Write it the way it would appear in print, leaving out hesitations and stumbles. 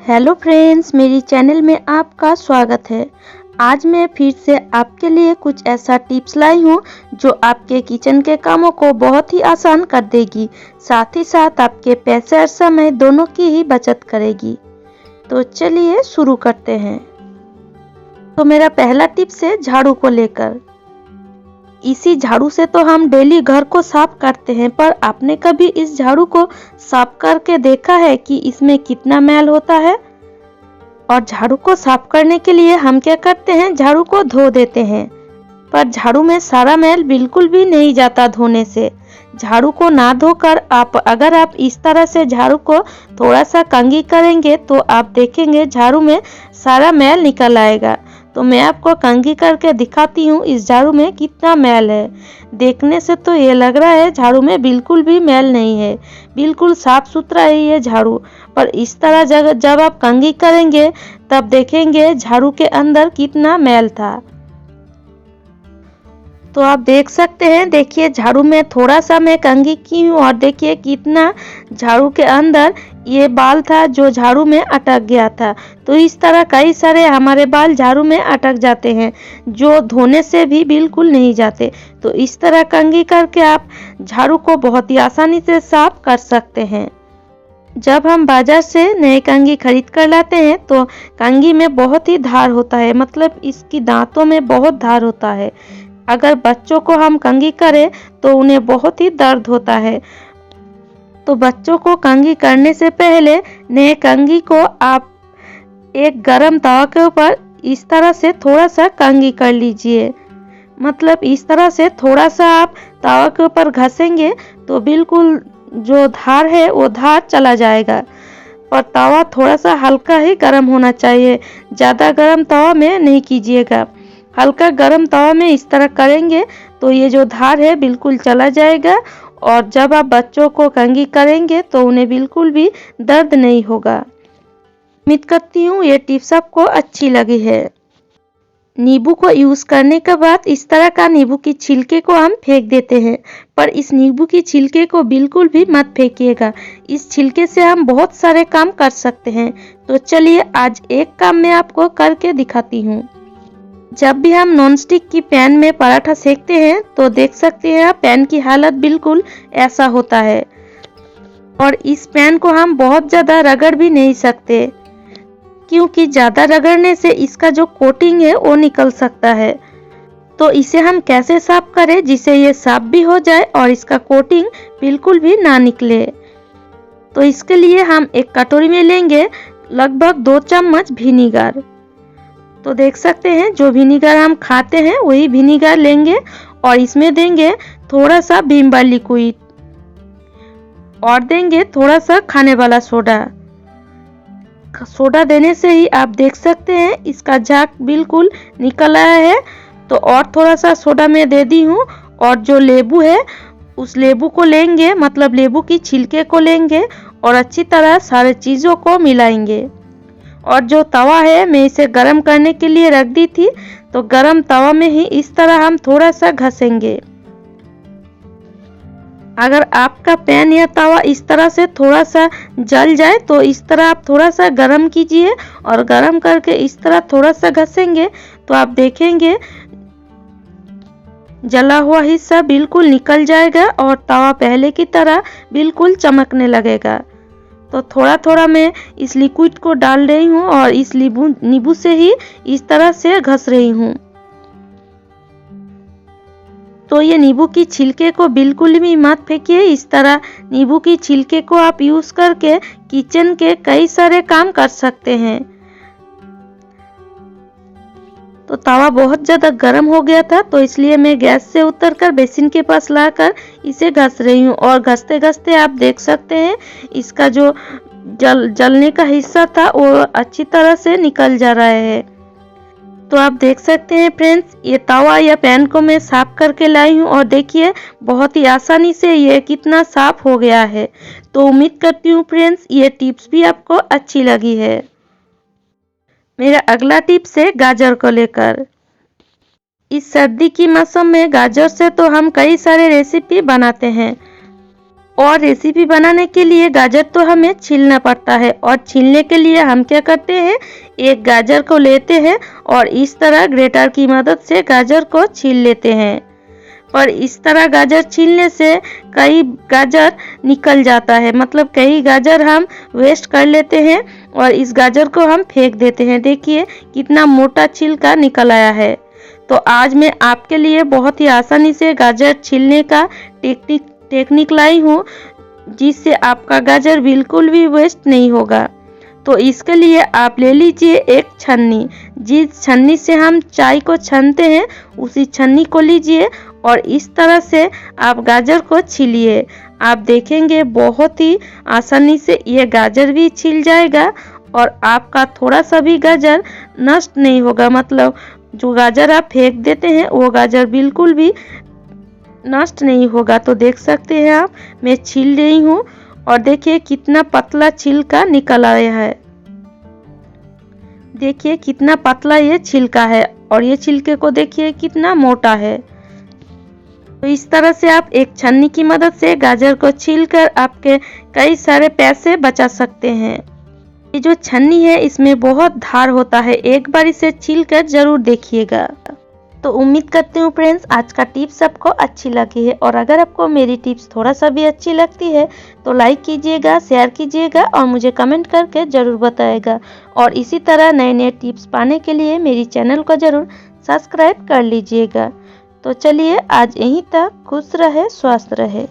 Hello friends, मेरी channel में आपका स्वागत है। आज मैं फिर से आपके लिए कुछ ऐसा टिप्स लाई हूँ जो आपके किचन के कामों को बहुत ही आसान कर देगी, साथ ही साथ आपके पैसे और समय दोनों की ही बचत करेगी। तो चलिए शुरू करते हैं। तो मेरा पहला टिप्स है झाड़ू को लेकर। इसी झाड़ू से तो हम डेली घर को साफ करते हैं, पर आपने कभी इस झाड़ू को साफ करके देखा है कि इसमें कितना मैल होता है? और झाड़ू को साफ करने के लिए हम क्या करते हैं, झाड़ू को धो देते हैं, पर झाड़ू में सारा मैल बिल्कुल भी नहीं जाता धोने से। झाड़ू को ना धोकर अगर आप इस तरह से झाड़ू को थोड़ा सा कंघी करेंगे तो आप देखेंगे झाड़ू में सारा मैल निकल आएगा। तो मैं आपको कंघी करके दिखाती हूँ इस झाड़ू में कितना मैल है। देखने से तो ये लग रहा है झाड़ू में बिल्कुल भी मैल नहीं है, बिल्कुल साफ सुथरा है ये झाड़ू। पर इस तरह जब आप कंघी करेंगे तब देखेंगे झाड़ू के अंदर कितना मैल था। तो आप देख सकते हैं, देखिए झाड़ू में थोड़ा सा मैं कंघी की हूँ और देखिए कितना झाड़ू के अंदर ये बाल था जो झाड़ू में अटक गया था। तो इस तरह कई सारे हमारे बाल झाड़ू में अटक जाते हैं जो धोने से भी बिल्कुल नहीं जाते। तो इस तरह कंघी करके आप झाड़ू को बहुत ही आसानी से साफ कर सकते हैं। जब हम बाजार से नए कंघी खरीद कर लाते हैं तो कंघी में बहुत ही धार होता है, मतलब इसकी दांतों में बहुत धार होता है। अगर बच्चों को हम कंघी करें तो उन्हें बहुत ही दर्द होता है। तो बच्चों को कंघी करने से पहले नए कंघी को आप एक गरम तवा के ऊपर इस तरह से थोड़ा सा कंघी कर लीजिए। मतलब इस तरह से थोड़ा सा आप तवा के ऊपर घसेंगे तो बिल्कुल जो धार है वो धार चला जाएगा। और तवा थोड़ा सा हल्का ही गर्म होना चाहिए, ज़्यादा गर्म तवा में नहीं कीजिएगा। हल्का गर्म तवा में इस तरह करेंगे तो ये जो धार है बिल्कुल चला जाएगा। और जब आप बच्चों को कंघी करेंगे तो उन्हें बिल्कुल भी दर्द नहीं होगा। उम्मीद करती हूँ ये टिप्स आपको अच्छी लगी है। नींबू को यूज़ करने के बाद इस तरह का नींबू की छिलके को हम फेंक देते हैं, पर इस नींबू की छिलके को बिल्कुल भी मत फेंकिएगा। इस छिलके से हम बहुत सारे काम कर सकते हैं। तो चलिए आज एक काम मैं आपको करके दिखाती हूँ। जब भी हम नॉनस्टिक की पैन में पराठा सेकते हैं तो देख सकते हैं आप पैन की हालत बिल्कुल ऐसा होता है। और इस पैन को हम बहुत ज़्यादा रगड़ भी नहीं सकते, क्योंकि ज़्यादा रगड़ने से इसका जो कोटिंग है वो निकल सकता है। तो इसे हम कैसे साफ करें जिससे ये साफ भी हो जाए और इसका कोटिंग बिल्कुल भी ना निकले। तो इसके लिए हम एक कटोरी में लेंगे लगभग 2 चम्मच विनीगर। तो देख सकते हैं जो विनीगर हम खाते हैं वही विनीगर लेंगे और इसमें देंगे थोड़ा सा विम बार लिक्विड और देंगे थोड़ा सा खाने वाला सोडा। सोडा देने से ही आप देख सकते हैं इसका झाग बिल्कुल निकल आया है। तो और थोड़ा सा सोडा मैं दे दी हूँ। और जो लेबू है उस लेबू को लेंगे, मतलब लेबू की छिलके को लेंगे और अच्छी तरह सारे चीज़ों को मिलाएंगे। और जो तवा है मैं इसे गरम करने के लिए रख दी थी, तो गरम तवा में ही इस तरह हम थोड़ा सा घसेंगे। अगर आपका पैन या तवा इस तरह से थोड़ा सा जल जाए तो इस तरह आप थोड़ा सा गरम कीजिए और गरम करके इस तरह थोड़ा सा घसेंगे तो आप देखेंगे जला हुआ हिस्सा बिल्कुल निकल जाएगा और तवा पहले की तरह बिल्कुल चमकने लगेगा। तो थोड़ा थोड़ा मैं इस लिक्विड को डाल रही हूँ और इस नींबू से ही इस तरह से घस रही हूँ। तो ये नींबू की छिलके को बिल्कुल भी मत फेंकिए। इस तरह नींबू की छिलके को आप यूज करके किचन के कई सारे काम कर सकते हैं। तो तवा बहुत ज़्यादा गर्म हो गया था तो इसलिए मैं गैस से उतरकर बेसिन के पास लाकर इसे घस रही हूँ। और घसते घसते आप देख सकते हैं इसका जो जलने का हिस्सा था वो अच्छी तरह से निकल जा रहा है। तो आप देख सकते हैं फ्रेंड्स, ये तवा या पैन को मैं साफ करके लाई हूँ और देखिए बहुत ही आसानी से ये कितना साफ हो गया है। तो उम्मीद करती हूँ फ्रेंड्स ये टिप्स भी आपको अच्छी लगी है। मेरा अगला टिप्स है गाजर को लेकर। इस सर्दी की मौसम में गाजर से तो हम कई सारे रेसिपी बनाते हैं, और रेसिपी बनाने के लिए गाजर तो हमें छीलना पड़ता है, और छीलने के लिए हम क्या करते हैं, एक गाजर को लेते हैं और इस तरह ग्रेटर की मदद से गाजर को छील लेते हैं। पर इस तरह गाजर छीलने से कई गाजर निकल जाता है, मतलब कई गाजर हम वेस्ट कर लेते हैं और इस गाजर को हम फेंक देते हैं। देखिए कितना मोटा छिलका निकल आया है। तो आज मैं आपके लिए बहुत ही आसानी से गाजर छीलने का टेक्निक लाई हूँ, जिससे आपका गाजर बिल्कुल भी वेस्ट नहीं होगा। तो इसके लिए आप ले लीजिए एक छन्नी। जिस छन्नी से हम चाय को छानते हैं उसी छन्नी को लीजिए और इस तरह से आप गाजर को छीलिए। आप देखेंगे बहुत ही आसानी से ये गाजर भी छिल जाएगा और आपका थोड़ा सा भी गाजर नष्ट नहीं होगा। मतलब जो गाजर आप फेंक देते हैं वो गाजर बिल्कुल भी नष्ट नहीं होगा। तो देख सकते हैं आप, मैं छील रही हूँ और देखिए कितना पतला छिलका निकल आया है। देखिए कितना पतला ये छिलका है और ये छिलके को देखिए कितना मोटा है। तो इस तरह से आप एक छन्नी की मदद से गाजर को छीलकर आपके कई सारे पैसे बचा सकते हैं। ये जो छन्नी है इसमें बहुत धार होता है, एक बार इसे छीलकर जरूर देखिएगा। तो उम्मीद करती हूँ फ्रेंड्स आज का टिप्स आपको अच्छी लगी है, और अगर आपको मेरी टिप्स थोड़ा सा भी अच्छी लगती है तो लाइक कीजिएगा, शेयर कीजिएगा और मुझे कमेंट करके ज़रूर बताइएगा। और इसी तरह नए नए टिप्स पाने के लिए मेरी चैनल को ज़रूर सब्सक्राइब कर लीजिएगा। तो चलिए आज यहीं तक, खुश रहे, स्वस्थ रहे।